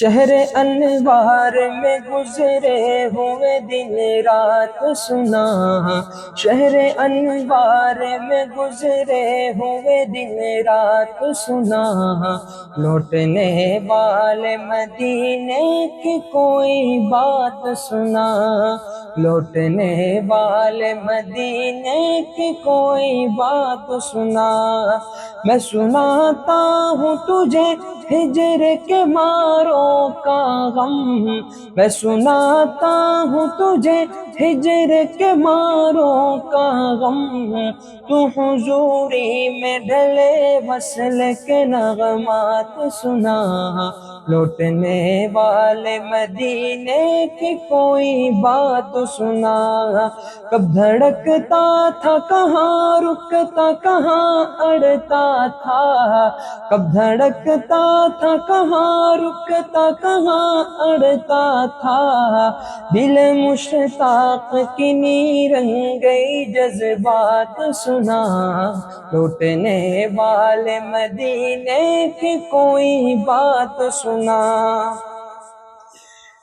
شہر انوار میں گزرے ہوئے دن رات سنا، شہر انوار میں گزرے ہوئے دن رات سنا، لوٹنے والے مدینے کی کوئی بات سنا، لوٹنے والے مدینے کی کوئی بات سنا۔ میں سناتا ہوں تجھے ہجر کے ماروں کا غم، میں سناتا ہوں تجھے ہجر کے ماروں کا غم، تو حضوری میں ڈھلے وصل کے نغمات سنا، لوٹنے والے مدینے کی کوئی بات سنا۔ کب دھڑکتا تھا کہاں رکتا کہاں اڑتا تھا، کب دھڑکتا تھا کہاں رکتا کہاں اڑتا تھا، دل مشتاق کی نیرنگی جذبات سنا، لوٹنے والے مدینے کی کوئی بات سنا۔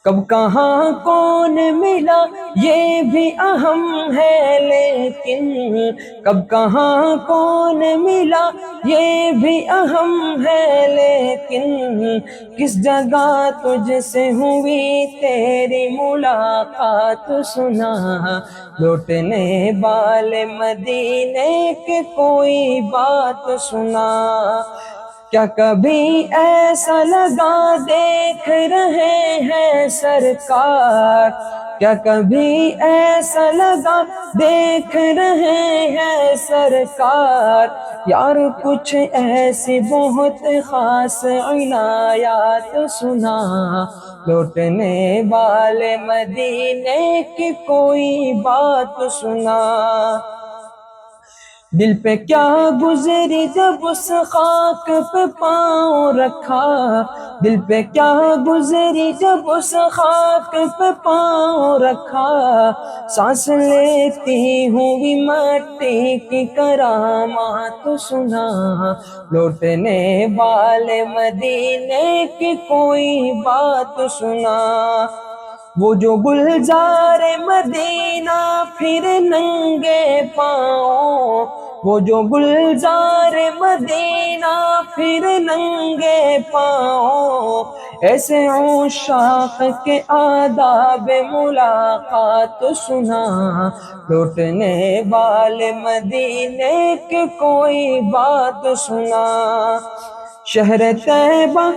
کب کہاں کون ملا یہ بھی اہم ہے لیکن، کب کہاں کون ملا یہ بھی اہم ہے لیکن، کس جگہ تجھ سے ہوئی تیری ملاقات سنا، لوٹنے والے مدینے کی کوئی بات سنا۔ کیا کبھی ایسا لگا دیکھ رہے ہیں سرکار، کیا کبھی ایسا لگا دیکھ رہے ہیں سرکار، یار کچھ ایسی بہت خاص عنایات سنا، لوٹنے والے مدینے کی کوئی بات سنا۔ دل پہ کیا گزری جب اس خاک پہ پاؤں رکھا، دل پہ کیا گزری جب اس خاک پہ پاؤں رکھا، سانس لیتی ہوئی مٹی کی کرامات سنا، لوٹنے والے مدینے کی کوئی بات سنا۔ وہ جو گلزار مدینہ پھر ننگے پاؤں، وہ جو گلزار مدینہ پھر ننگے پاؤں، ایسے عشاق کے آداب ملاقات سنا، لوٹنے والے مدینے کی کوئی بات سنا۔ شہر طیبہ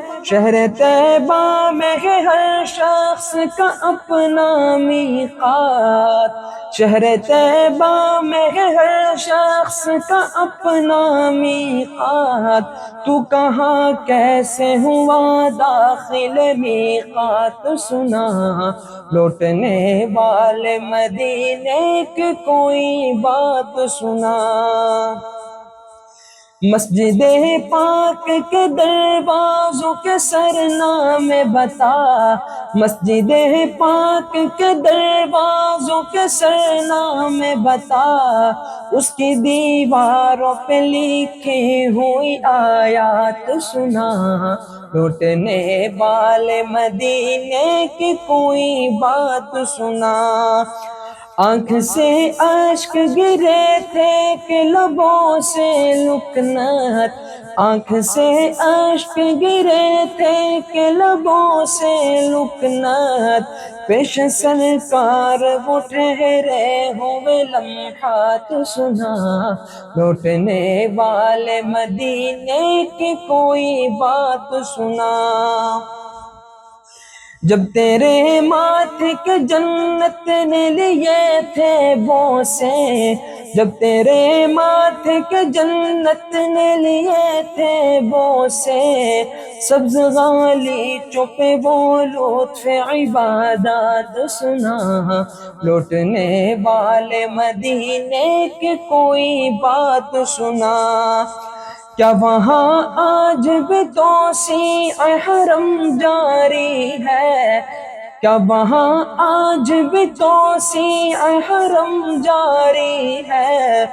میں ہے ہر شخص کا اپنا میقات، شہر طیبہ میں ہے ہر شخص کا اپنا میقات، تو کہاں کیسے ہوا داخل میقات سنا، لوٹنے والے مدینے کی کوئی بات سنا۔ مسجد پاک کے دروازوں کے سرنامے بتا، مسجد پاک کے دروازوں کے سرنامے بتا، اس کی دیواروں پہ لکھی ہوئی آیات سنا، لوٹنے والے مدینے کی کوئی بات سنا۔ آنکھ سے اشک گرے تھے کہ لبوں سے لکنت، آنکھ سے اشک گرے تھے کہ لبوں سے لکنت، پیش سرکار وہ ٹھہرے ہوئے لمحات سنا، لوٹنے والے مدینے کی کوئی بات سنا۔ جب تیرے ماتھے کے جنت نے لیے تھے بوسے، جب تیرے ماتھے کے جنت نے لیے تھے بوسے، سبز غالیچوں پہ وہ لطف عبادات سنا، لوٹنے والے مدینے کی کوئی بات سنا۔ کیا وہاں آج بھی توسیع حرم جاری ہے، کیا وہاں آج بھی توسیع حرم جاری ہے،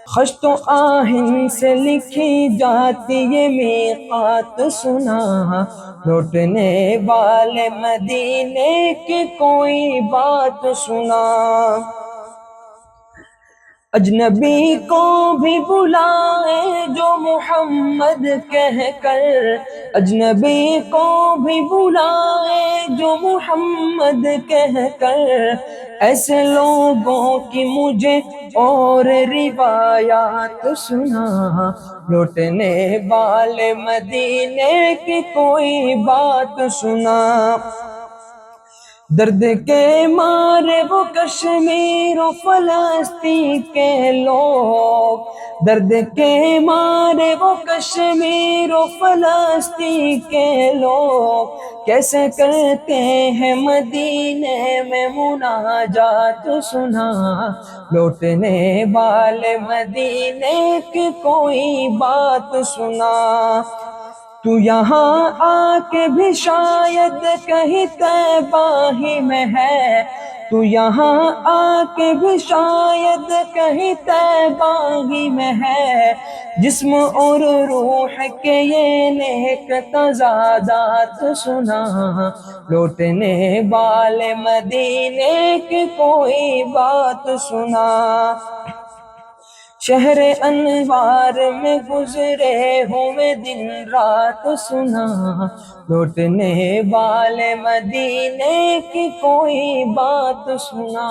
خشت و آہن سے لکھی جاتی یہ میقات سنا، لوٹنے والے مدینے کی کوئی بات سنا۔ اجنبی کو بھی بلائے جو محمد کہہ کر، اجنبی کو بھی بلائے جو محمد کہہ کر، ایسے لوگوں کی مجھے اور روایات سنا، لوٹنے والے مدینے کی کوئی بات سنا۔ درد کے مارے وہ کشمیر و فلسطین کے لوگ، درد کے مارے وہ کشمیر و فلسطین کے لوگ، کیسے کرتے ہیں مدینے میں مناجات سنا، لوٹنے والے مدینے کی کوئی بات سنا۔ تو یہاں آ کے بھی شاید کہیں طیبہ ہی میں ہے، تو یہاں آ کے بھی شاید کہیں طیبہ ہی میں ہے، جسم اور روح کے یہ نیک تضادات سنا، لوٹنے والے مدینے کی کوئی بات سنا۔ شہر انوار میں گزرے ہوئے دن رات سنا، لوٹنے والے مدینے کی کوئی بات سنا۔